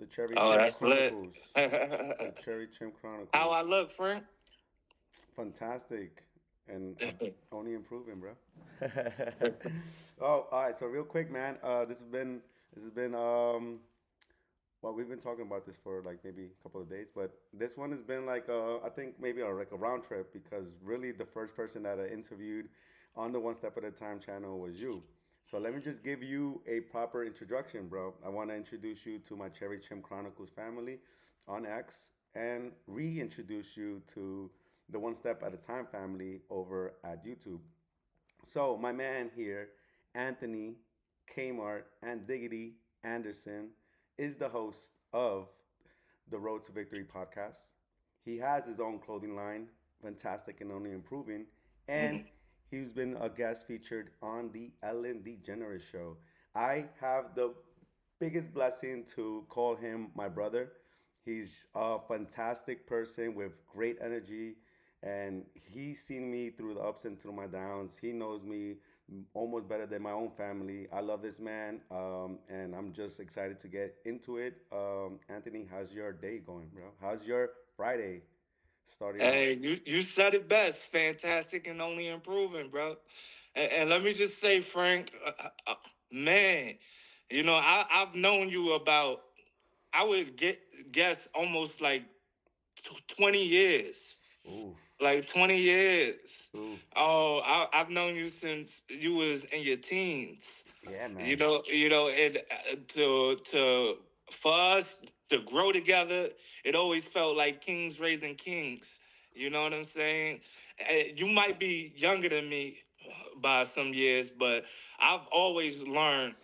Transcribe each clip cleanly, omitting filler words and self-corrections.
The Cherry Oh, Chimp that's lit. Chronicles. The Cherry Chimp How I Chronicles. look, Frank? Fantastic. And only improving, bro. Oh, all right. So real quick, man. This has been well, we've been talking about this for like maybe a couple of days, but this one has been like I think maybe like a round trip because really the first person that I interviewed on the One Step at a Time channel was you. So let me just give you a proper introduction, bro. I want to introduce you to my Cherry Chim Chronicles family on X and reintroduce you to the One Step at a Time family over at YouTube. So my man here, Anthony Kmart and Diggity Anderson, is the host of the Road to Victory podcast. He has his own clothing line, fantastic and only improving, and he's been a guest featured on the Ellen DeGeneres show. I have the biggest blessing to call him my brother. He's a fantastic person with great energy, and he's seen me through the ups and through my downs. He knows me almost better than my own family. I love this man, and I'm just excited to get into it. Anthony, how's your day going, bro? How's your Friday starting off? Hey, you said it best. Fantastic and only improving, bro. And let me just say, Frank, man, I've known you about, I would guess almost like 20 years. Ooh, Like 20 years. ooh, Oh, I've known you since you was in your teens. yeah, You man. know, and to for us to grow together, it always felt like kings raising kings. You know what I'm saying? You might be younger than me by some years, but I've always learned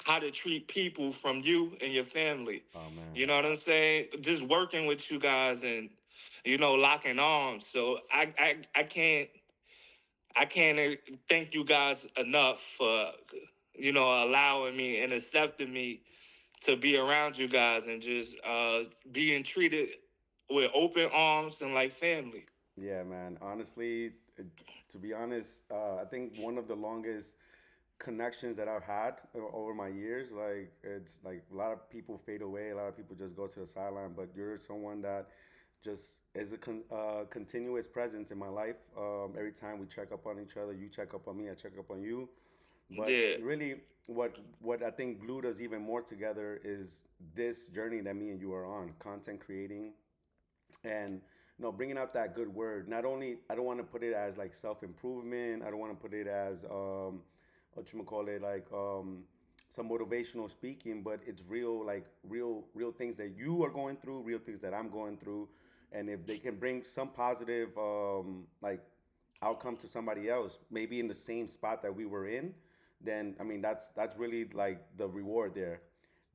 how to treat people from you and your family. Oh man. You know what I'm saying? Just working with you guys and locking arms. So I can't thank you guys enough for allowing me and accepting me to be around you guys and just being treated with open arms and like family. Yeah, man. Honestly, to be honest, I think one of the longest connections that I've had over my years, like it's like a lot of people fade away, a lot of people just go to the sideline, but you're someone that just is a continuous presence in my life. Every time we check up on each other, you check up on me, I check up on you. But Yeah. really, what I think glued us even more together is this journey that me and you are on, content creating, and bringing out that good word. Not only I don't want to put it as like self improvement. I don't want to put it as what you call it like some motivational speaking, but it's real like real things that you are going through, real things that I'm going through, and if they can bring some positive like outcome to somebody else, maybe in the same spot that we were in, then I mean that's really like the reward there.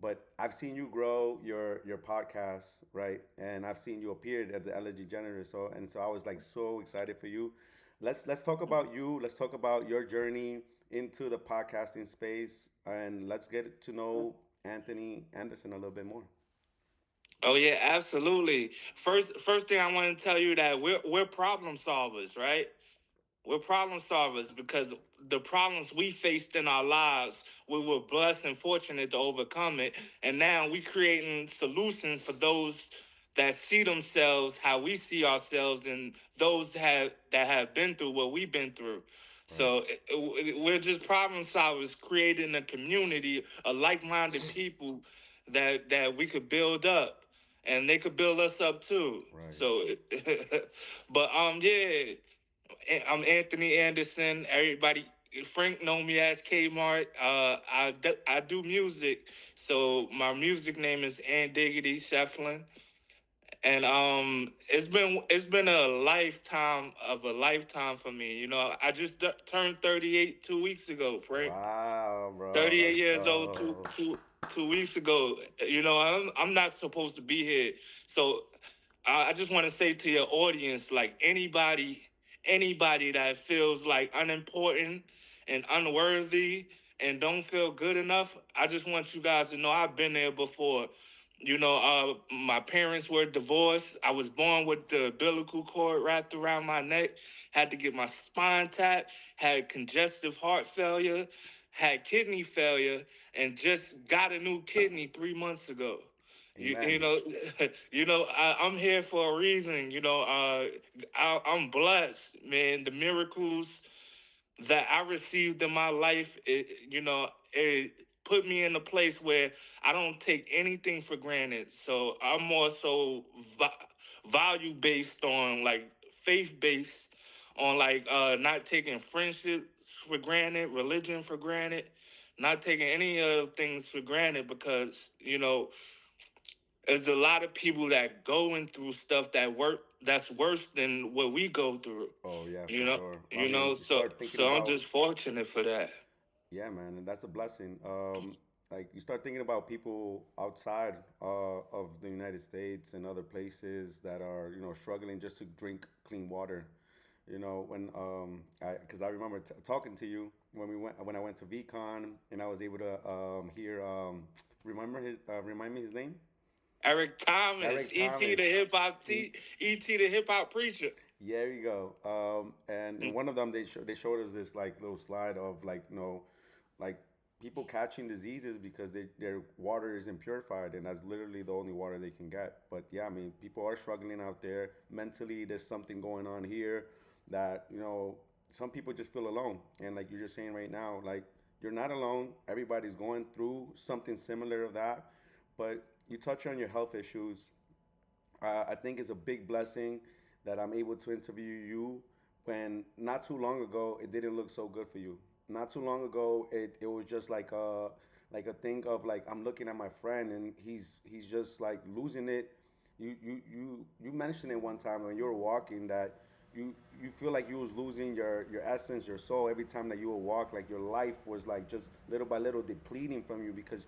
But I've seen you grow your podcast, right? And I've seen you appear at the LG Generator. So I was like so excited for you. Let's talk about you. Let's talk about your journey into the podcasting space, and let's get to know Anthony Anderson a little bit more. Oh yeah, absolutely. First thing I want to tell you that we're problem solvers, right? We're problem solvers because the problems we faced in our lives, we were blessed and fortunate to overcome it. And now we creating solutions for those that see themselves how we see ourselves and those that have been through what we've been through. Right. So we're just problem solvers, creating a community of like-minded people that we could build up, and they could build us up too. Right. So, but yeah, I'm Anthony Anderson. Everybody, Frank know me as Kmart. I do music, so my music name is Ann Diggity Shefflin, and it's been a lifetime for me. I just turned 38 2 weeks ago, Frank. Wow, bro. 38 Let's years old go. 2 weeks ago. I'm not supposed to be here, so I just want to say to your audience, like anybody that feels like unimportant and unworthy and don't feel good enough, I just want you guys to know I've been there before. My parents were divorced. I was born with the umbilical cord wrapped around my neck. Had to get my spine tapped. Had congestive heart failure. had kidney failure and just got a new kidney 3 months ago. You Amen. know, I'm here for a reason. I'm blessed, man. The miracles that I received in my life, it put me in a place where I don't take anything for granted. So I'm more so value based on like faith based on like not taking friendships for granted, religion for granted, not taking any of things for granted because there's a lot of people that going through stuff that's worse than what we go through. Oh yeah, You for know, sure. I mean, you so start thinking I'm about, just fortunate for that. yeah, man, and that's a blessing. Like you start thinking about people outside of the United States and other places that are, struggling just to drink clean water. When because I remember talking to you when I went to VCon and I was able to hear remind me his name. Eric Thomas, Eric E.T. the Thomas. He, E.T. the hip hop preacher. yeah, there you go. And in one of them, they showed us this like little slide of like like people catching diseases because their water isn't purified, and that's literally the only water they can get. But yeah, I mean, people are struggling out there mentally. There's something going on here that some people just feel alone, and like you're just saying right now, like you're not alone. Everybody's going through something similar of that, but you touch on your health issues. I think it's a big blessing that I'm able to interview you when not too long ago it didn't look so good for you. Not too long ago it was just like a thing of like I'm looking at my friend and he's just like losing it. You mentioned it one time when you were walking that you feel like you was losing your essence, your soul every time that you would walk. Like your life was like just little by little depleting from you because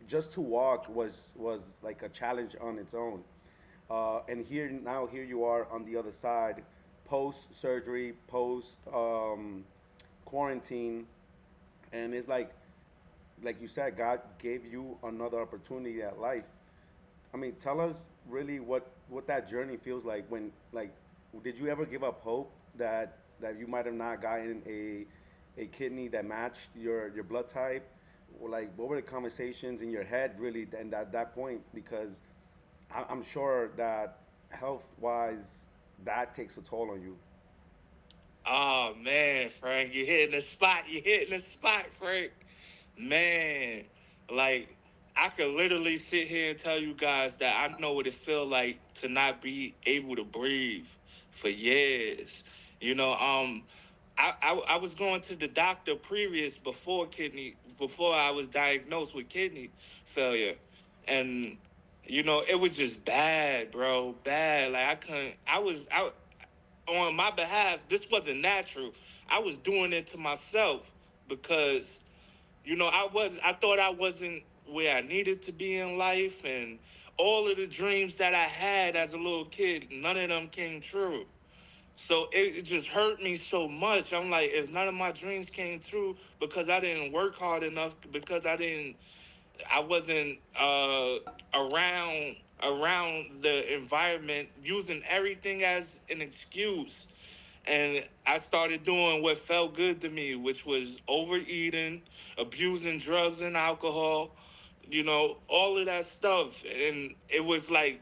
just to walk was like a challenge on its own. And here you are on the other side, post surgery, post quarantine, and it's like you said, God gave you another opportunity at life. I mean, tell us really what that journey feels like when like, did you ever give up hope that you might have not gotten a kidney that matched your blood type? Or like, what were the conversations in your head really, and at that point? Because I'm sure that health wise, that takes a toll on you. Oh man, Frank, you're hitting the spot. You're hitting the spot, Frank. Man, like I could literally sit here and tell you guys that I know what it feel like to not be able to breathe for years. You know, I was going to the doctor before I was diagnosed with kidney failure, and it was just bad, bro, bad. Like I couldn't. I on my behalf. This wasn't natural. I was doing it to myself because I thought I wasn't where I needed to be in life, and all of the dreams that I had as a little kid, none of them came true. So it just hurt me so much. I'm like, if none of my dreams came true because I didn't work hard enough, because I wasn't around the environment, using everything as an excuse. And I started doing what felt good to me, which was overeating, abusing drugs and alcohol, all of that stuff. And it was like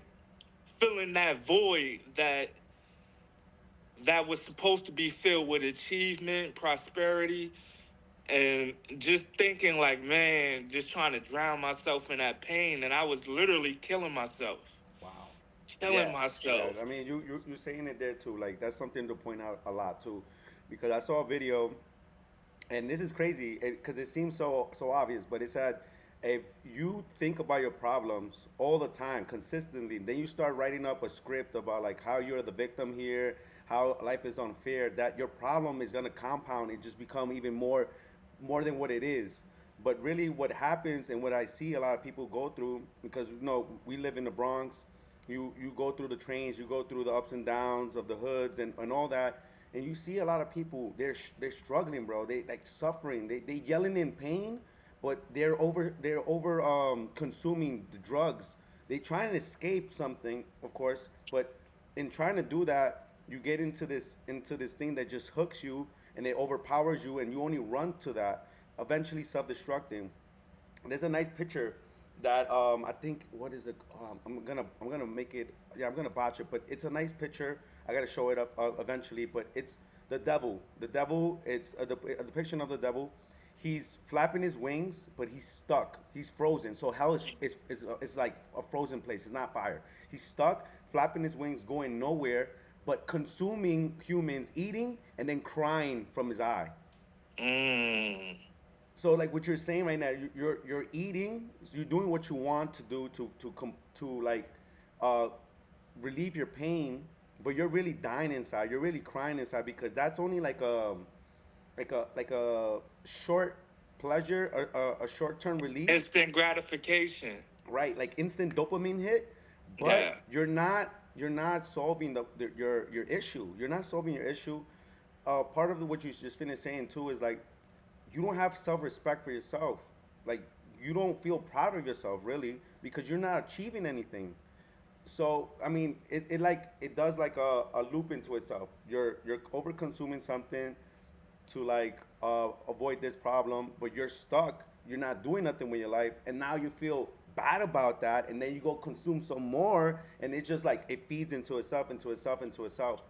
filling that void that was supposed to be filled with achievement, prosperity, and just thinking like, man, just trying to drown myself in that pain. And I was literally killing myself, Wow. killing Yeah, yeah. myself. I mean, you're saying it there too. Like that's something to point out a lot too, because I saw a video, and this is crazy because it seems so obvious, but it said if you think about your problems all the time, consistently, then you start writing up a script about like how you're the victim here, how life is unfair, that your problem is gonna compound and just become even more than what it is. But really, what happens and what I see a lot of people go through, because we live in the Bronx, you go through the trains, you go through the ups and downs of the hoods and all that, and you see a lot of people they're struggling, bro. They like suffering. They yelling in pain, but they're over consuming the drugs. They trying to escape something, of course, but in trying to do that, you get into this thing that just hooks you and it overpowers you, and you only run to that. eventually self-destructing. There's a nice picture that I think what is it? I'm gonna make it. Yeah, I'm gonna botch it, but it's a nice picture. I gotta show it up eventually, but it's the devil. The devil. It's a depiction of the devil. He's flapping his wings, but he's stuck. He's frozen. So hell is like a frozen place. It's not fire. He's stuck, flapping his wings, going nowhere, but consuming humans, eating, and then crying from his eye. Mm. So like what you're saying right now, you're eating, you're doing what you want to do to like uh, relieve your pain, but you're really dying inside. You're really crying inside because that's only like a short pleasure, a short term release, Instant gratification. right? Like instant dopamine hit, but Yeah. you're not solving your issue. You're not solving your issue. Part of what you just finished saying too is like you don't have self-respect for yourself. Like you don't feel proud of yourself really because you're not achieving anything. So I mean, it does like a loop into itself. You're over consuming something to like avoid this problem, but you're stuck. You're not doing nothing with your life, and now you feel bad about that, and then you go consume some more, and it's just like it feeds into itself, into itself, into itself.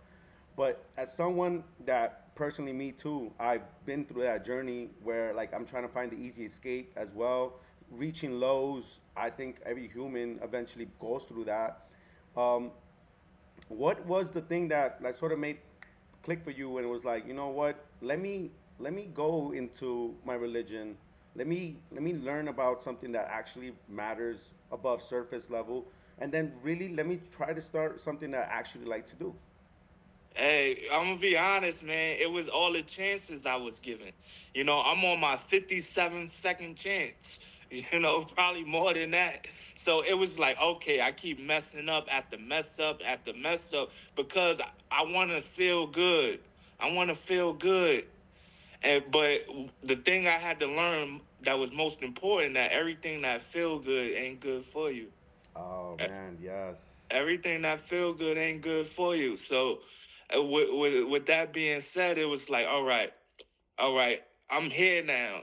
But as someone that personally, me too, I've been through that journey where like I'm trying to find the easy escape as well, reaching lows. I think every human eventually goes through that. Um, what was the thing that sort of made click for you and it was like, you know what? Let me go into my religion. Let me learn about something that actually matters above surface level, and then really let me try to start something that I actually like to do. Hey, I'm gonna be honest, man. It was all the chances I was given. I'm on my 57th second chance. Probably more than that. So it was like, okay, I keep messing up after mess up after mess up because I want to feel good. I want to feel good. But the thing I had to learn that was most important, that everything that feel good ain't good for you. Oh E- man, yes. Everything that feel good ain't good for you. So, with that being said, it was like, all right, I'm here now,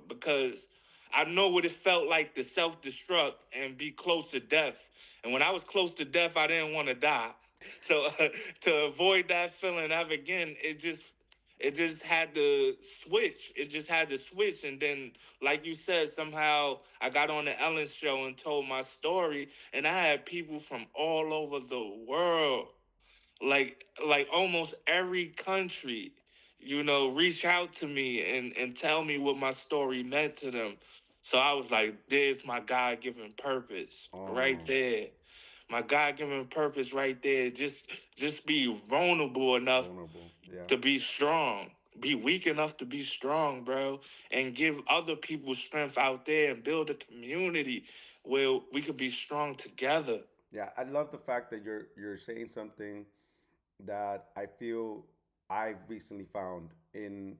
because I know what it felt like to self destruct and be close to death. And when I was close to death, I didn't want to die. So to avoid that feeling ever again, it just had to switch. It just had to switch. And then, like you said, somehow I got on the Ellen show and told my story, and I had people from all over the world, like almost every country, reach out to me and tell me what my story meant to them. So I was like, there's my God given purpose right Oh, there. My God given purpose right there. Just be vulnerable enough vulnerable. Yeah. to be strong. Be weak enough to be strong, bro, and give other people strength out there and build a community where we could be strong together. Yeah, I love the fact that you're saying something that I feel I've recently found in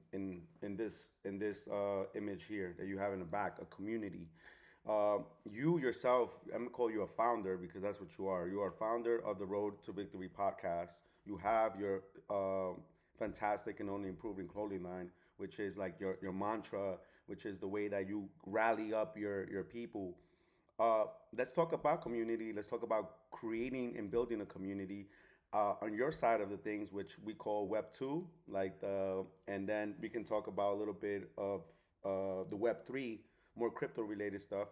this image here that you have in the back, a community. You yourself, I'm gonna call you a founder because that's what you are. You are founder of the Road to Victory podcast. You have your fantastic and only improving clothing line, which is like your mantra, which is the way that you rally up your people. Let's talk about community. Let's talk about creating and building a community on your side of the things, which we call Web two, and then we can talk about a little bit of the Web three, more crypto related stuff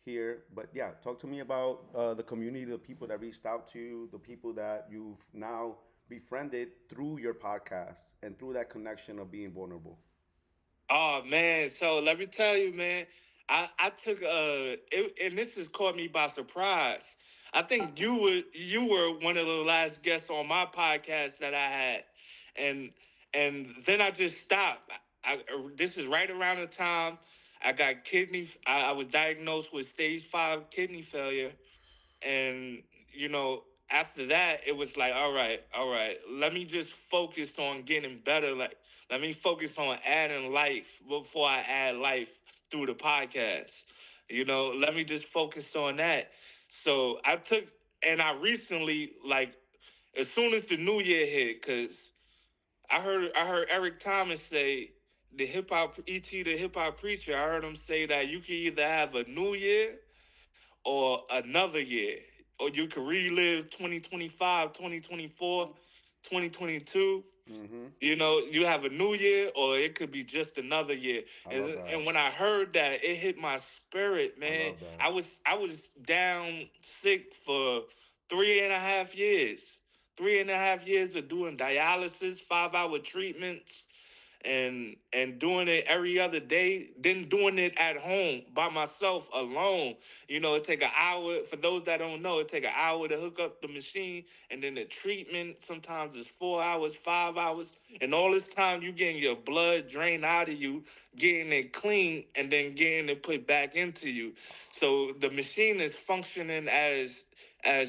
here. But yeah, talk to me about the community, the people that reached out to you, the people that you've now befriended through your podcast and through that connection of being vulnerable. Oh man, so let me tell you, man, I took and this has caught me by surprise. I think you were one of the last guests on my podcast that I had, and then I just stopped. This is right around the time I got I was diagnosed with stage 5 kidney failure, and you know after that it was like, all right, let me just focus on getting better. Like, let me focus on adding life before I add life through the podcast. Let me just focus on that. So I took, and I recently, like, as soon as the new year hit, because I heard Eric Thomas say, the hip hop the hip hop preacher, I heard him say that you can either have a new year or another year, or you can relive 2025, 2024, 2022. Mm-hmm. You know, you have a new year, or it could be just another year. I love And that. when I heard that, it hit my spirit, I man. love that. I was down sick for 3.5 years. 3.5 years of doing dialysis, 5-hour treatments, and doing it every other day, then doing it at home by myself alone. You know, it take an hour. For those that don't know, it take an hour to hook up the machine, and then the treatment sometimes is 4 hours, 5 hours, and all this time you getting your blood drained out of you, getting it clean, and then getting it put back into you. So the machine is functioning as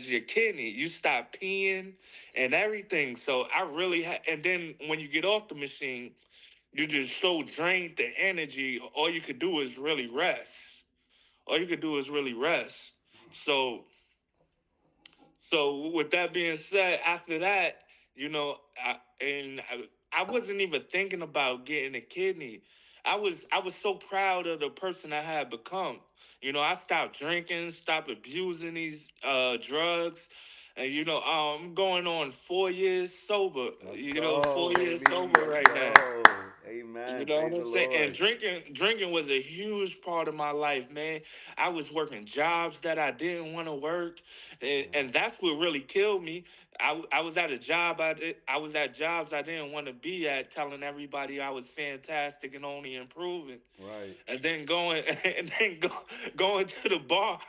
your kidney. You stop peeing and everything. So I really and then when you get off the machine, you just so drained the energy. All you could do is really rest. All you could do is really rest. So, so with that being said, after that, you know, I wasn't even thinking about getting a kidney. I was so proud of the person I had become. You know, I stopped drinking, stopped abusing these drugs, and I'm going on 4 years sober. Let's You know, go, 4 years baby. sober Let's right now. go. You Amen. know what Praise I'm the saying? And Lord. drinking was a huge part of my life, man. I was working jobs that I didn't want to work, and Yeah. that's what really killed me. I was at a job I was at jobs I didn't want to be at, telling everybody I was fantastic and only improving, Right. and then going and then going to the bar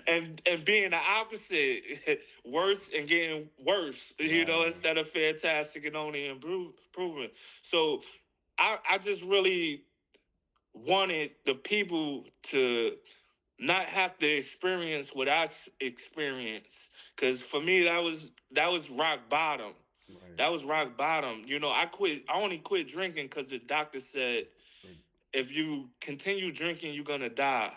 and being the opposite, worse and getting worse. You know, Right. instead of fantastic and only improving. So I just really wanted the people to not have to experience what I experienced. Cause for me that was rock bottom. Right. That was rock bottom. You know, I only quit drinking because the doctor said Right. if you continue drinking, you're gonna die.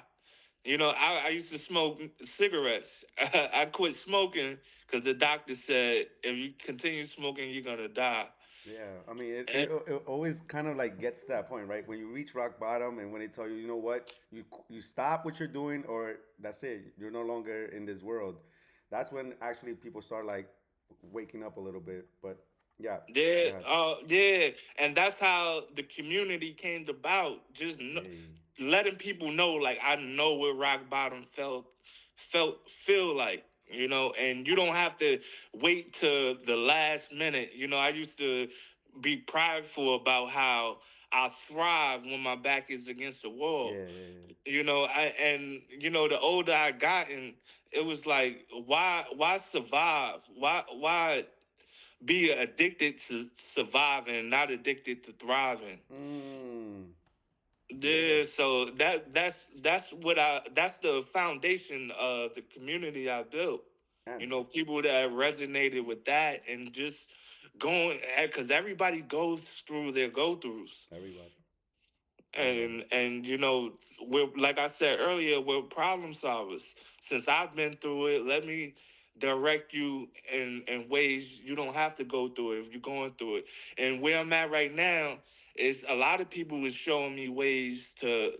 You know, I used to smoke cigarettes. I quit smoking because the doctor said if you continue smoking, you're gonna die. Yeah, I mean, And it always kind of like gets to that point, right? When you reach rock bottom, and when they tell you, you know what, you stop what you're doing, or that's it, you're no longer in this world. That's when actually people start like waking up a little bit. But yeah, yeah, go ahead. yeah, and that's how the community came about. Just Hey, letting people know, like I know what rock bottom feel like, and you don't have to wait to the last minute. You know, I used to be prideful about how I thrive when my back is against the yeah, wall. yeah, yeah. The older I gotten, it was like, why survive? Why be addicted to surviving and not addicted to thriving? Mm, yeah, Yeah, so that's the foundation of the community I built. and People that resonated with that and just going, because everybody goes through their go throughs, everybody, everybody. and we're, like I said earlier, we're problem solvers. Since I've been through it, let me direct you in ways you don't have to go through it if you're going through it. And where I'm at right now is a lot of people is showing me ways to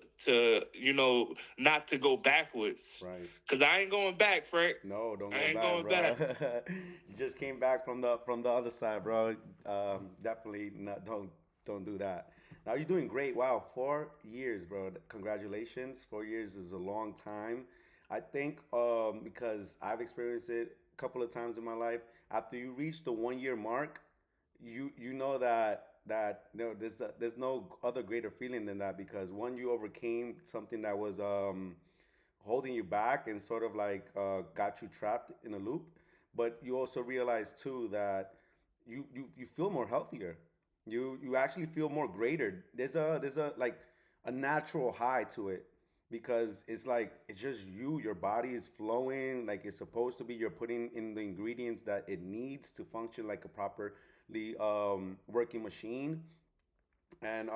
not to go backwards, Right. because I ain't going back, Frank. No, don't I go ain't back, going bro. back. You just came back from the other side, bro. Definitely not. Don't do that. Now you're doing great. Wow, 4 years, bro. Congratulations. 4 years is a long time. I think because I've experienced it a couple of times in my life. After you reach the 1 year mark, you know that there's no other greater feeling than that, because one, you overcame something that was holding you back and sort of like got you trapped in a loop. But you also realize too that you feel more healthier. You actually feel more greater. There's a like a natural high to it, because it's like it's just you. Your body is flowing like it's supposed to be. You're putting in the ingredients that it needs to function like a properly working machine. And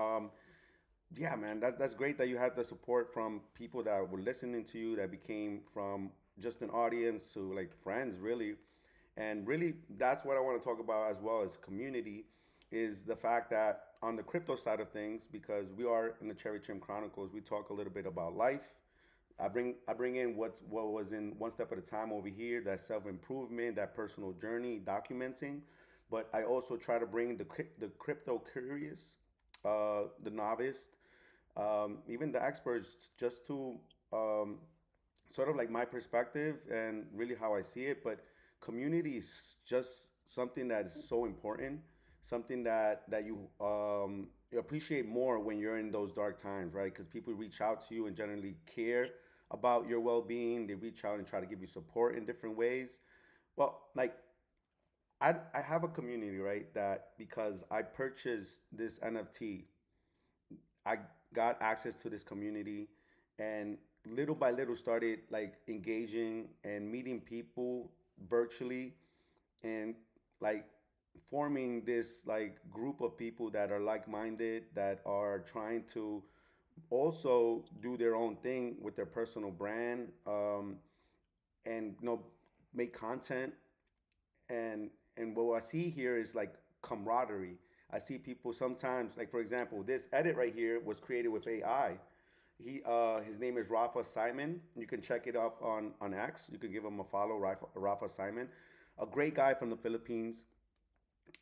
yeah, man, that's great that you had the support from people that were listening to you, that became from just an audience to like friends, really. And really, that's what I want to talk about as well as community, is the fact that on the crypto side of things, because we are in the Cherry Chim Chronicles, we talk a little bit about life. I bring in what was in one step at a time over here, that self improvement, that personal journey, documenting. But I also try to bring the crypto curious, the novice, even the experts, just to um, sort of like my perspective and really how I see it. But community is just something that is so important, something that you appreciate more when you're in those dark times, right? Because people reach out to you and generally care about your well-being. They reach out and try to give you support in different ways. Well, like I have a community, right? That because I purchased this NFT, I got access to this community, and little by little started like engaging and meeting people virtually, and like forming this like group of people that are like-minded, that are trying to also do their own thing with their personal brand, and make content. And what I see here is like camaraderie. I see people sometimes, like for example, this edit right here was created with AI. His name is Rafa Simon. You can check it up on X. You can give him a follow, Rafa Simon, a great guy from the Philippines,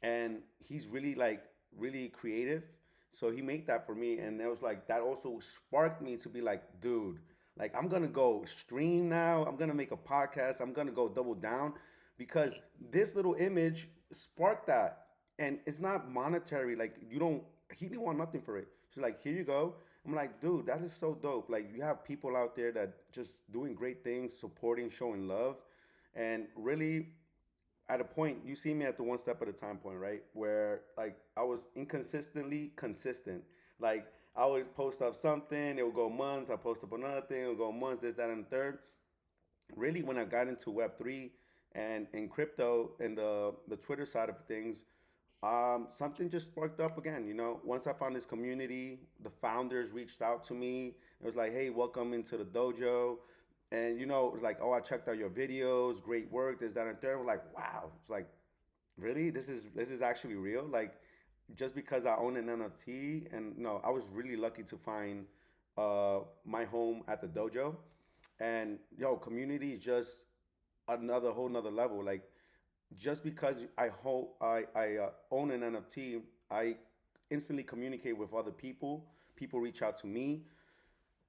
and he's really like really creative. So he made that for me, and it was like that also sparked me to be like, dude, like I'm gonna go stream now. I'm gonna make a podcast. I'm gonna go double down, because this little image sparked that, and it's not monetary. Like you don't, he didn't want nothing for it. She's like, here you go. I'm like, dude, that is so dope. Like you have people out there that just doing great things, supporting, showing love, and really at a point, you see me at the one step at a time point, right? Where like I was inconsistently consistent. Like I would post up something, it would go months. I post up another thing, it would go months, this, that, and the third. Really, when I got into Web3 and in crypto and the Twitter side of things, something just sparked up again. Once I found this community, the founders reached out to me. It was like, hey, welcome into the dojo. And it was like, oh, I checked out your videos, great work, this, that, and third. We're like, wow. It's like, really? This is actually real? Like, just because I own an NFT, and no, I was really lucky to find my home at the dojo. And community is just another whole nother level. Like, just because I own an NFT, I instantly communicate with other people. People reach out to me,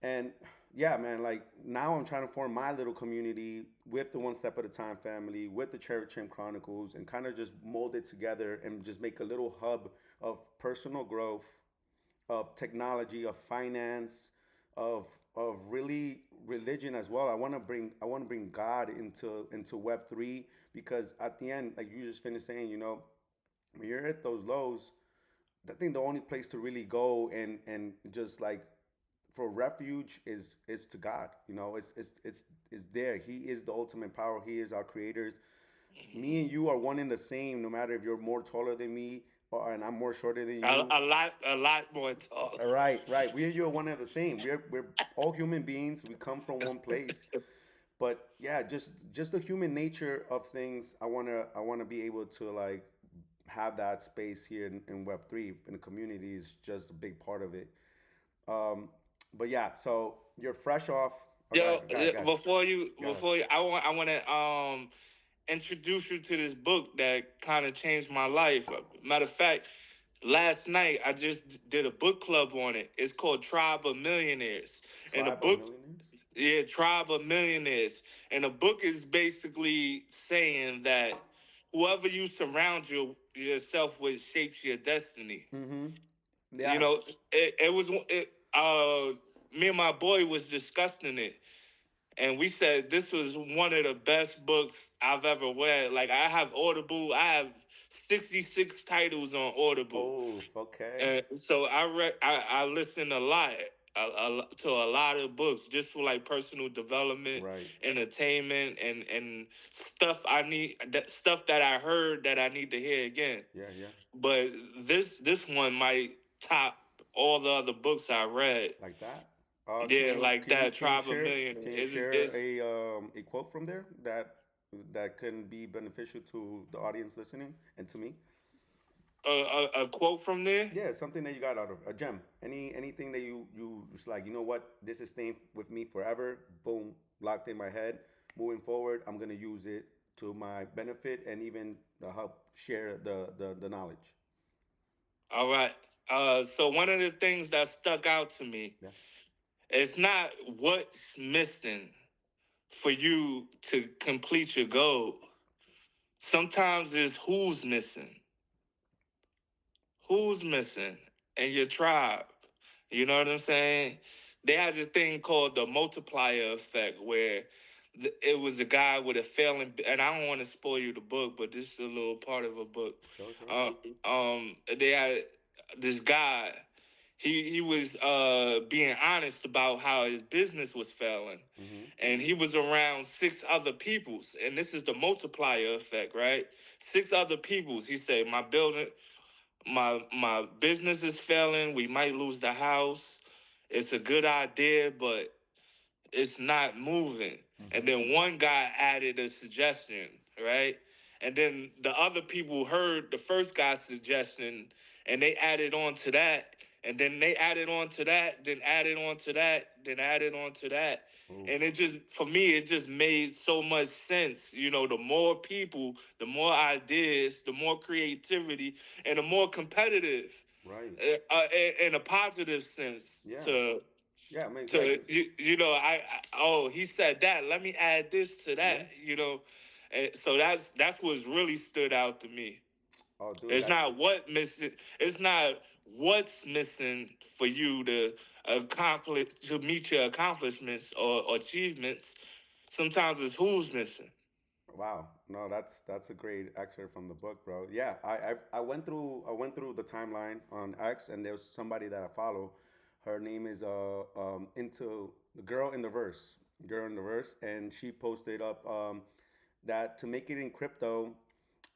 and yeah, man, like now I'm trying to form my little community with the One Step at a Time family, with the Cherry Chimp Chronicles, and kind of just mold it together and just make a little hub of personal growth, of technology, of finance, of really religion as well. I want to bring God into Web3, because at the end, like you just finished saying, when you're at those lows, I think the only place to really go and just like for refuge is to God. It's there. He is the ultimate power. He is our creator. Me and you are one and the same. No matter if you're more taller than me and I'm more shorter than A, you. a lot more tall. Right, right. We and you are one and the same. We're all human beings. We come from one place. But yeah, just the human nature of things. I wanna be able to like have that space here in Web3, and the community is just a big part of it. Um, but yeah, so you're fresh off. Oh, Yo, go ahead, go ahead. I want to introduce you to this book that kind of changed my life. Matter of fact, last night I just did a book club on it. It's called Tribe of Millionaires, and the Tribe of book, Millionaires. yeah, Tribe of Millionaires, and the book is basically saying that whoever you surround yourself with shapes your destiny. Mm-hmm. You Yeah. know, me and my boy was discussing it, and we said this was one of the best books I've ever read. Like I have Audible, I have 66 titles on Audible, Oh, okay. and so I listen a lot. To a lot of books just for like personal development, Right. entertainment, and stuff that I heard that I need to hear again. Yeah, yeah. But this one might top all the other books I read. Like that. Can Yeah, you like can you that can you Tribe of share Millionaires. can you share a quote from there that can be beneficial to the audience listening and to me? a quote from there. Yeah, something that you got out of a gem. Anything that you just like, you know what, this is staying with me forever. Boom, locked in my head. Moving forward, I'm gonna use it to my benefit and even help share the knowledge. All right. So one of the things that stuck out to me, Yeah. it's not what's missing for you to complete your goal. Sometimes it's who's missing. Who's missing in your tribe? You know what I'm saying? They had this thing called the multiplier effect, where it was a guy with a failing, and I don't want to spoil you the book, but this is a little part of a book. Sure, sure. They had this guy. He was being honest about how his business was failing, Mm-hmm. and he was around six other peoples, and this is the multiplier effect, right? Six other peoples. He said, my business is failing. We might lose the house. It's a good idea, but it's not moving. And Mm-hmm. then one guy added a suggestion, right? And then the other people heard the first guy's suggestion and they added on to that. And then they added on to that, then added on to that, then added on to that. Oof. And it just, for me, it just made so much sense. You know, the more people, the more ideas, the more creativity, and the more competitive, Right. in a positive sense Yeah. to Yeah. I mean, like, to you know oh, he said that, let me add this to yeah. that, you know. And so that's what's really stood out to me. Oh, dude, It's that. not what missing, it's not what's missing for you to accomplish, to meet your accomplishments or achievements. Sometimes it's who's missing. Wow, no, that's a great excerpt from the book, bro. Yeah, I went through the timeline on X, and there's somebody that I follow. Her name is into the girl in the verse, and she posted up that to make it in crypto,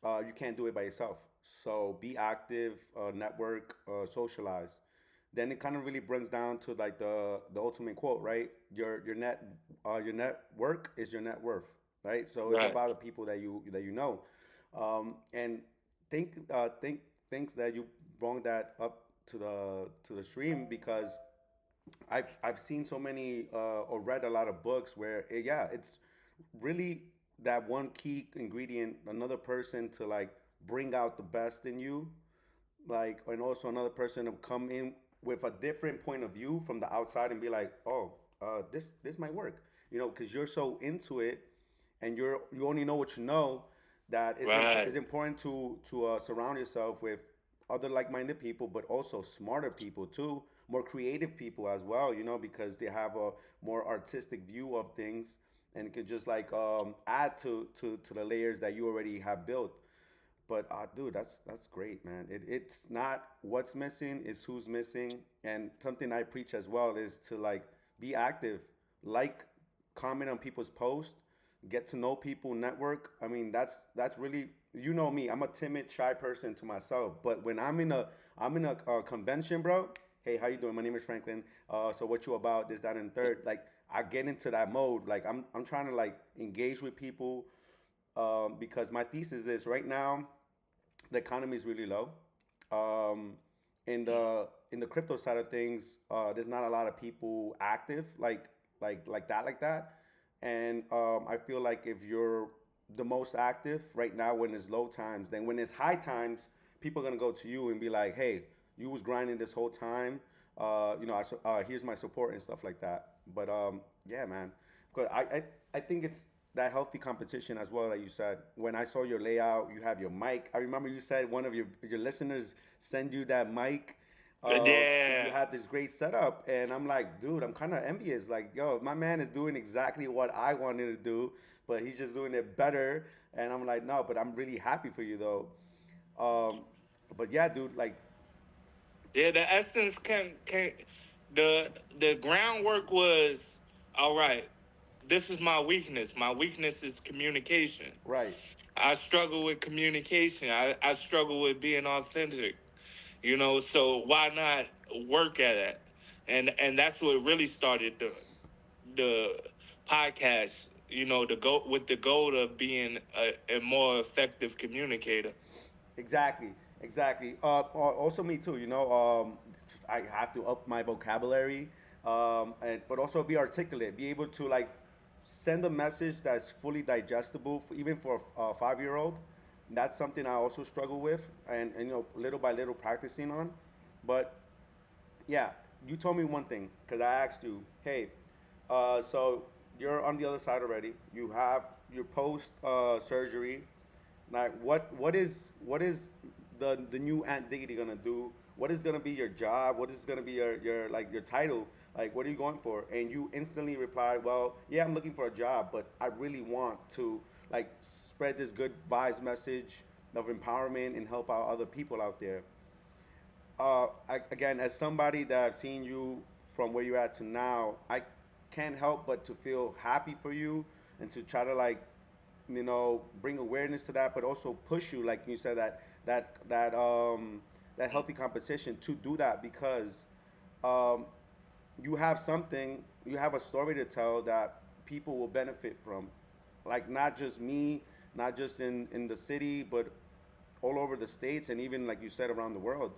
you can't do it by yourself. So be active, network, socialize. Then it kind of really brings down to like the ultimate quote, right? Your network is your net worth, right? So it's Right. about the people that you know, and think thinks that you brought that up to the stream because I've seen so many or read a lot of books where yeah, it's really that one key ingredient, another person to like bring out the best in you, like, and also another person to come in with a different point of view from the outside and be like, oh, this might work, because you're so into it, and you only know what you know. That Right. it's important to surround yourself with other like-minded people, but also smarter people too, more creative people as well, because they have a more artistic view of things, and it could just like add to the layers that you already have built. But dude, that's great, man. It's not what's missing, it's who's missing. And something I preach as well is to like be active, like, comment on people's posts, get to know people, network. I mean, that's really, me. I'm a timid, shy person to myself, but when I'm in a convention, bro. Hey, how you doing? My name is Franklin. So what you about? This, that, and third. Like, I get into that mode. Like, I'm trying to like engage with people, because my thesis is right now the economy is really low. Um, in the crypto side of things, there's not a lot of people active like that. And I feel like if you're the most active right now when it's low times, then when it's high times, people are gonna go to you and be like, "Hey, you was grinding this whole time. Here's my support and stuff like that." But yeah, man, because I think it's that healthy competition as well, like you said. When I saw your layout, you have your mic. I remember you said one of your listeners send you that mic. You Yeah. had this great setup, and I'm like, dude, I'm kind of envious. Like, yo, my man is doing exactly what I wanted to do, but he's just doing it better. And I'm like, no, but I'm really happy for you though. Um, but yeah, dude, like, Yeah, the essence can the groundwork was all right. This is my weakness. My weakness is communication. right. I struggle with communication. I struggle with being authentic. You know, so why not work at it? And that's what really started the podcast. You know, the goal of being a more effective communicator. Exactly. Exactly. Also me too. I have to up my vocabulary, but also be articulate. Be able to like send a message that's fully digestible, even for a 5-year-old. That's something I also struggle with, and little by little practicing on. But yeah, you told me one thing because I asked you, hey, so you're on the other side already. You have your post surgery. Like, what is the new Aunt Diggity gonna do? What is gonna be your job? What is gonna be your like your title? Like, what are you going for? And you instantly replied, well, yeah, I'm looking for a job, but I really want to like spread this good vibes message of empowerment and help out other people out there. Again, as somebody that I've seen you from where you're at to now, I can't help but to feel happy for you and to try to like, bring awareness to that, but also push you, like you said, that healthy competition to do that because um, you have something, you have a story to tell that people will benefit from, like not just me, not just in the city, but all over the states and even like you said around the world.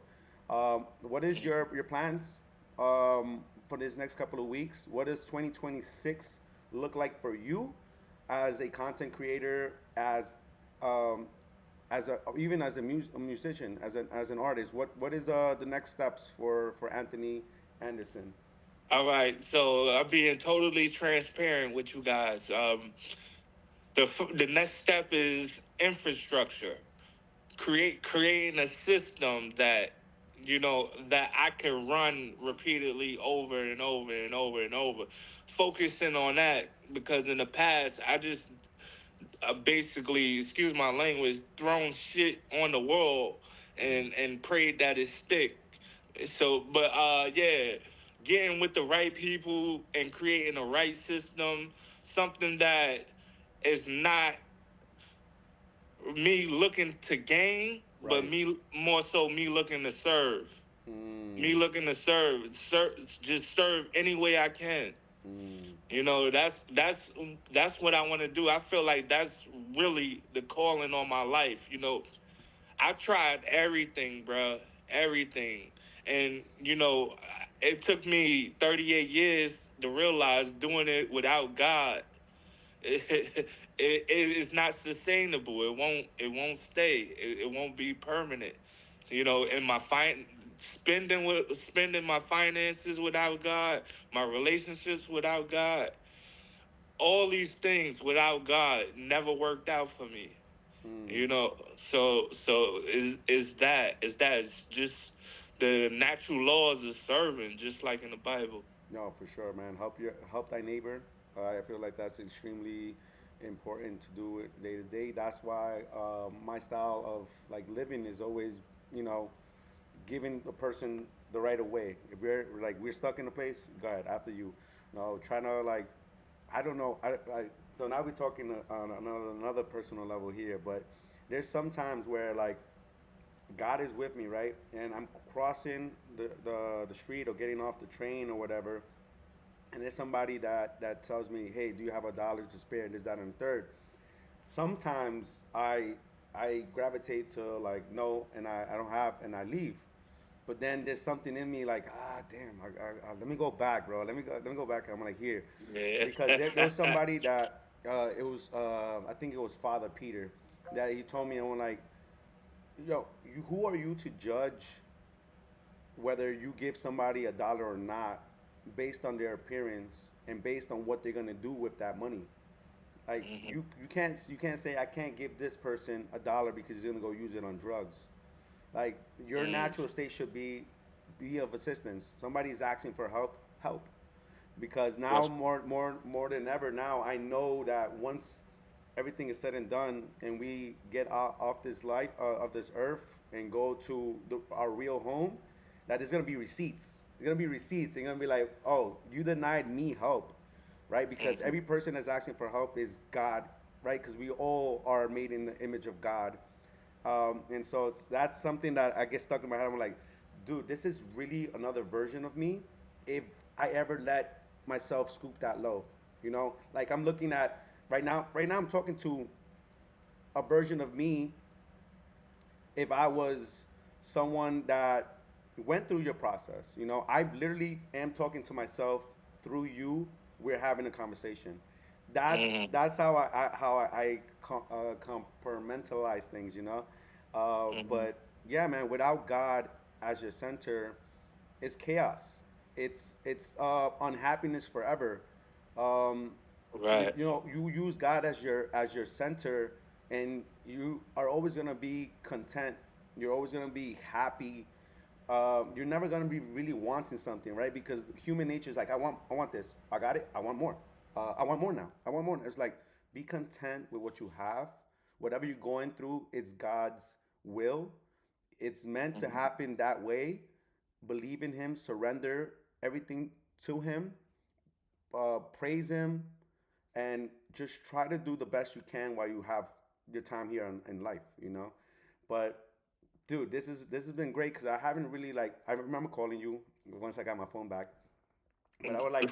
What is your plans for this next couple of weeks? What does 2026 look like for you as a content creator, um, as a even as a musician, as an artist? What is the next steps for Anthony Anderson? All right, so I'm being totally transparent with you guys. The next step is infrastructure. Creating a system that that I can run repeatedly over and over and over and over, focusing on that because in the past I just basically, excuse my language, thrown shit on the world and prayed that it stick. So, but yeah, getting with the right people and creating the right system, something that is not me looking to gain, but Right. me more so me looking to serve. Me Mm, looking to just serve any way I can. mm, That's what I want to do. I feel like that's really the calling on my life. I tried everything, bro, everything, and it took me 38 years to realize doing it without God, it's not sustainable. It won't stay. It won't be permanent. So, in my spending my finances without God, my relationships without God, all these things without God never worked out for me. mm. So is just the natural laws of serving, just like in the Bible. No, for sure, man. Help thy neighbor. I feel like that's extremely important to do it day to day. That's why my style of like living is always, you know, giving a person the right of way. If we're stuck in a place, go ahead after you. Trying to like, I don't know. So now we're talking on another personal level here, but there's some times where like God is with me, right? And I'm crossing the street or getting off the train or whatever, and there's somebody that tells me, "Hey, do you have $1 to spare?" And this, that, and third. Sometimes I gravitate to like no, and I don't have, and I leave. But then there's something in me like, damn, let me go back, bro. Let me go back. I'm like here, Yeah. because there was somebody that it was I think it was Father Peter that he told me, and I'm like, yo, who are you to judge whether you give somebody $1 or not based on their appearance and based on what they're gonna do with that money? Like Mhm. you can't say I can't give this person $1 because he's gonna go use it on drugs. Like your Mm. natural state should be of assistance. Somebody's asking for help. Because now That's more than ever now I know that once everything is said and done and we get off this life of this earth and go to our real home, that there's gonna be receipts. There's gonna be receipts. They're gonna be like, oh, you denied me help, right? Because mhm. every person that's asking for help is God, right? Because we all are made in the image of God. And so that's something that I get stuck in my head. I'm like, dude, this is really another version of me. If I ever let myself scoop that low, like I'm looking at right now. Right now, I'm talking to a version of me if I was. someone that went through your process. You know, I literally am talking to myself through you. We're having a conversation. Mm-hmm. That's how I compartmentalize things. You know, Mm-hmm. but yeah, man. Without God as your center, it's chaos. It's unhappiness forever. Um, Right. you use God as your center, and you are always gonna be content. You're always gonna be happy. You're never gonna be really wanting something, right? Because human nature is like, I want this. I got it. I want more. I want more now. I want more. It's like, be content with what you have. Whatever you're going through, it's God's will. It's meant to Mhm. happen that way. Believe in Him. Surrender everything to Him. Praise Him, and just try to do the best you can while you have your time here in life. You know, but dude, this has been great because I haven't really like I remember calling you once I got my phone back, but I was like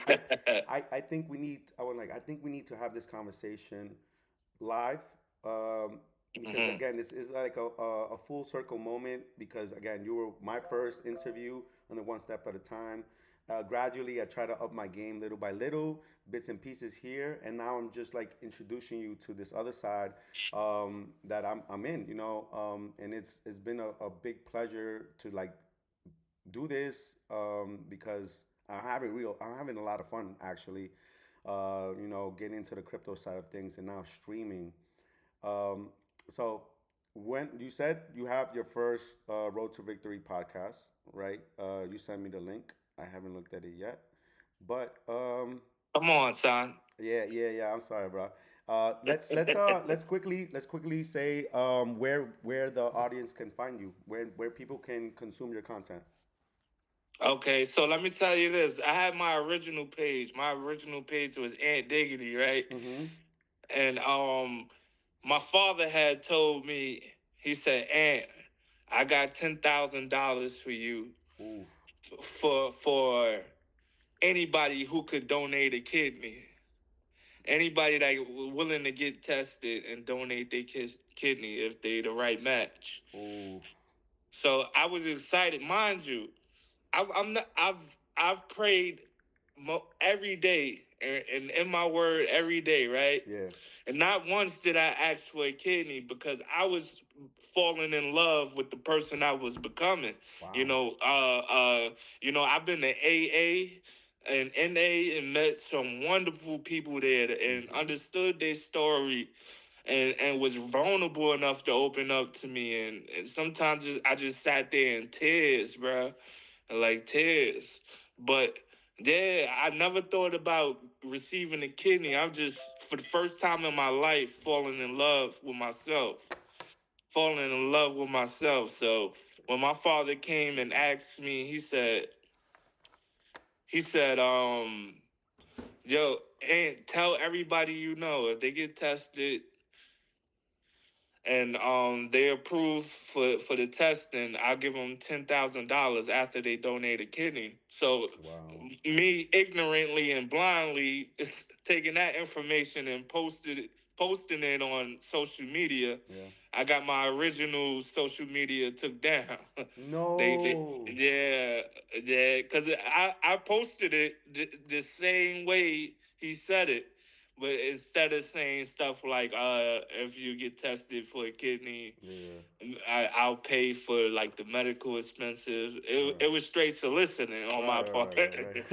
I think we need I was like I think we need to have this conversation live, because Mhm. again this is like a full circle moment because again you were my first interview on the one step at a time. Gradually I try to up my game little by little, bits and pieces here, and now I'm just like introducing you to this other side, that I'm in, you know, and it's been a big pleasure to like do this, because I'm having a lot of fun actually, you know, getting into the crypto side of things and now streaming. um, so when you said you have your first Road to Victory podcast, right? You sent me the link. I haven't looked at it yet, but Come on, son. yeah. I'm sorry, bro. Let's quickly say where the audience can find you, where people can consume your content. Okay, so let me tell you this. I had my original page. My original page was Aunt Diggity, right? Mm-hmm. And my father had told me, he said, Aunt, I got $10,000 for you Ooh. for anybody who could donate a kidney. Anybody that willing to get tested and donate their kidney if they the right match. Ooh. So I was excited, mind you. I'm not. I've prayed every day and in my word every day, right? Yeah. And not once did I ask for a kidney because I was falling in love with the person I was becoming. You Wow. know, uh, uh, I've been to AA and NA and met some wonderful people there and Mm-hmm. understood their story and was vulnerable enough to open up to me. And sometimes I just sat there in tears, bro, like tears. But yeah, I never thought about receiving a kidney. I'm just, for the first time in my life, falling in love with myself. Falling in love with myself. So when my father came and asked me, he said, yo, and tell everybody you know if they get tested and they approve for the testing, I'll give them $10,000 after they donate a kidney. So Wow. me ignorantly and blindly taking that information and posting it on social media, Yeah. I got my original social media took down. they No. yeah, because I posted it the same way he said it, but instead of saying stuff like if you get tested for a kidney, Yeah. I'll pay for like the medical expenses. It Right. was straight soliciting on my part. Right.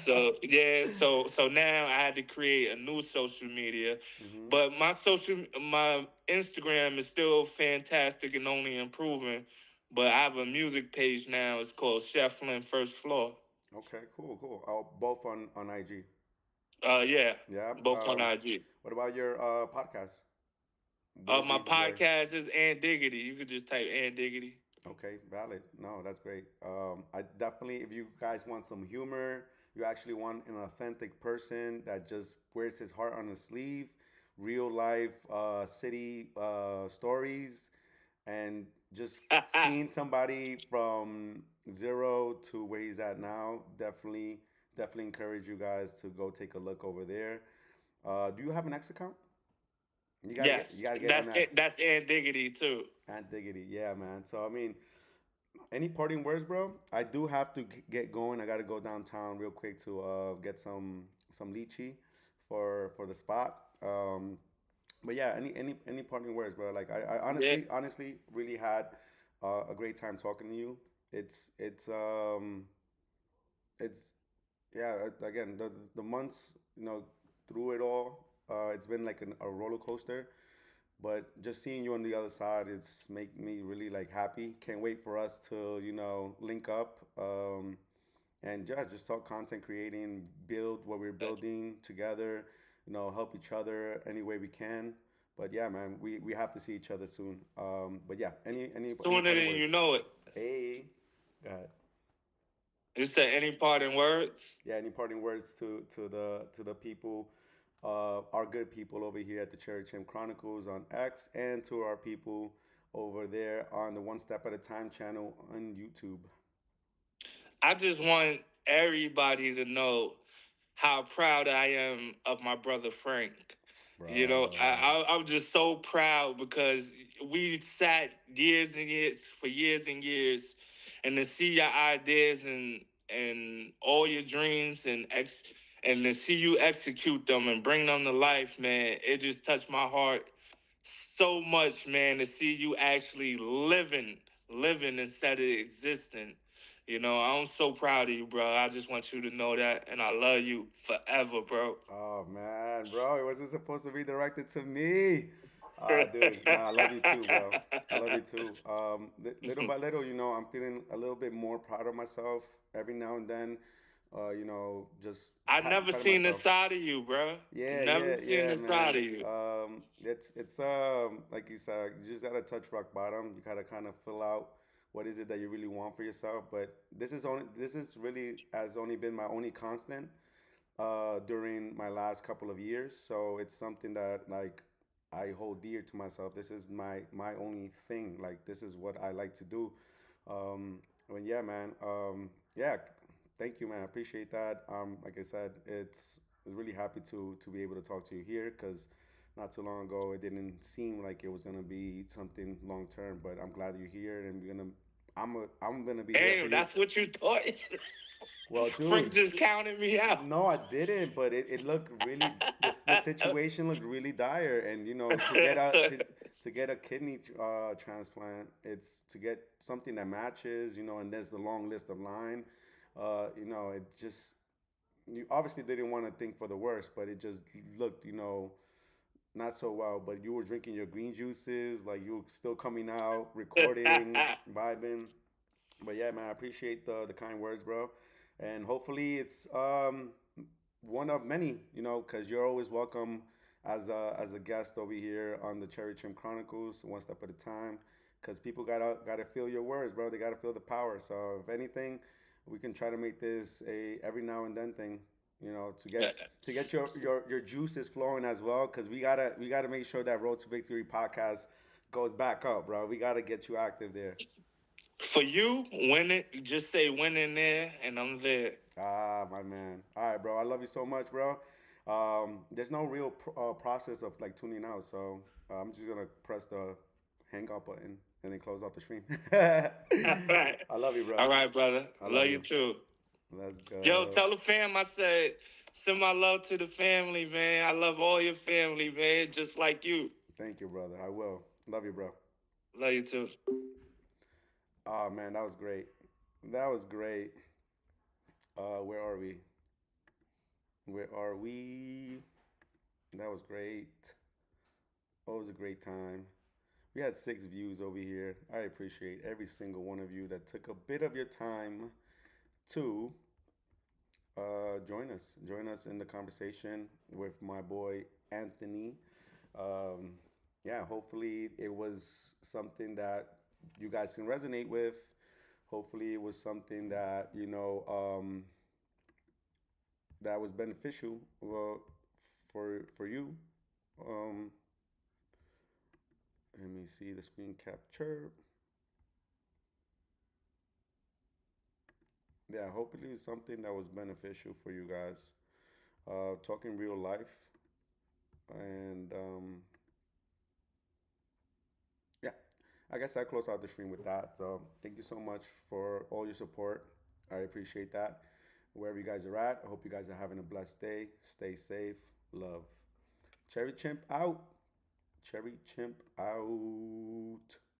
So yeah, so now I had to create a new social media, Mm-hmm. but my Instagram is still fantastic and only improving. But I have a music page now. It's called Chef Lynn First Floor. Okay. Cool. Both on IG. Yeah, Yeah. both on IG. What about your podcast? Where's My these today? podcast is And Diggity. You could just type And Diggity. Okay, valid. No, that's great. I definitely, if you guys want some humor, you actually want an authentic person that just wears his heart on his sleeve, real life city stories, and just seeing somebody from zero to where he's at now. Definitely encourage you guys to go take a look over there. Do you have an X account? You Yes, gotta get an that's it. X. That's And Diggity too. And diggity, yeah, man. So I mean, Any parting words, bro? I do have to get going. I got to go downtown real quick to get some lychee for the spot. But yeah, any parting words, bro? Like I Yeah. honestly really had a great time talking to you. It's it's um it's yeah. Again, the months, through it all, it's been like a roller coaster. But just seeing you on the other side, it's make me really like happy. Can't wait for us to link up, and just talk content creating, build what we're building together. Help each other any way we can. But yeah, man, we have to see each other soon. But yeah, any Sooner parting than you words? know it. Hey, go ahead. You said any parting words? Yeah, any parting words to the people, our good people over here at the Church and Chronicles on X, and to our people over there on the One Step at a Time channel on YouTube. I just want everybody to know how proud I am of my brother Frank. You know, Bro. I'm just so proud because we sat years and years for years and years, and to see your ideas and all your dreams and to see you execute them and bring them to life, man, it just touched my heart so much, man, to see you actually living instead of existing. You know, I'm so proud of you, bro. I just want you to know that, and I love you forever, bro. Oh man, bro, it wasn't supposed to be directed to me. Dude, nah, I love you too, bro. I love you too. Little by little, I'm feeling a little bit more proud of myself every now and then. Just I never patting seen this myself. side of you, bro. Yeah, Never yeah, seen yeah, this side man. of you. It's like you said, you just gotta touch rock bottom. You gotta kind of fill out what is it that you really want for yourself. But this is really has only been my only constant during my last couple of years. So it's something that like I hold dear to myself. This is my only thing. Like this is what I like to do. And yeah, man. Yeah, thank you, man. I appreciate that. Like I said, I was really happy to be able to talk to you here because not too long ago it didn't seem like it was gonna be something long term. But I'm glad you're here, and I'm gonna be here for Damn, you. that's what you thought. Well, Frank dude, just counted me out. no, I didn't, but it looked really the situation looked really dire, and to get a kidney transplant, it's to get something that matches, and there's the long list of line, it just you obviously didn't want to think for the worst, but it just looked, not so well. But you were drinking your green juices, like you were still coming out, recording, vibing. But yeah, man, I appreciate the kind words, bro. And hopefully it's one of many, because you're always welcome as a guest over here on the Cherry Chimp Chronicles, one step at a time. Because people gotta feel your words, bro. They gotta feel the power. So if anything, we can try to make this a every now and then thing. To get your juices flowing as well. Because we gotta make sure that Road to Victory podcast goes back up, bro. We gotta get you active there. For you, win it. Just say win in there, and I'm there. Ah, my man. All right, bro. I love you so much, bro. There's no real process of like tuning out, so I'm just gonna press the hang up button and then close out the stream. All right. I love you, bro. All right, brother. I Love love you you. too. Let's Yo, go. tell the fam I said send my love to the family, man. I love all your family, man, just like you. Thank you, brother. I will. Love you, bro. Love you too. Oh man, that was great. That was great. Where are we? Where are we? That was great. Oh, it was a great time. We had 6 views over here. I appreciate every single one of you that took a bit of your time to join us. Join us in the conversation with my boy Anthony. Um, yeah, hopefully it was something that you guys can resonate with. Hopefully it was something that that was beneficial for you. Um, Let me see the screen capture. Yeah, hopefully it's something that was beneficial for you guys. Talking real life, and yeah, I guess I close out the stream with that. So thank you so much for all your support. I appreciate that. Wherever you guys are at, I hope you guys are having a blessed day. Stay safe. Love. Cherry Chimp out. Cherry Chimp out.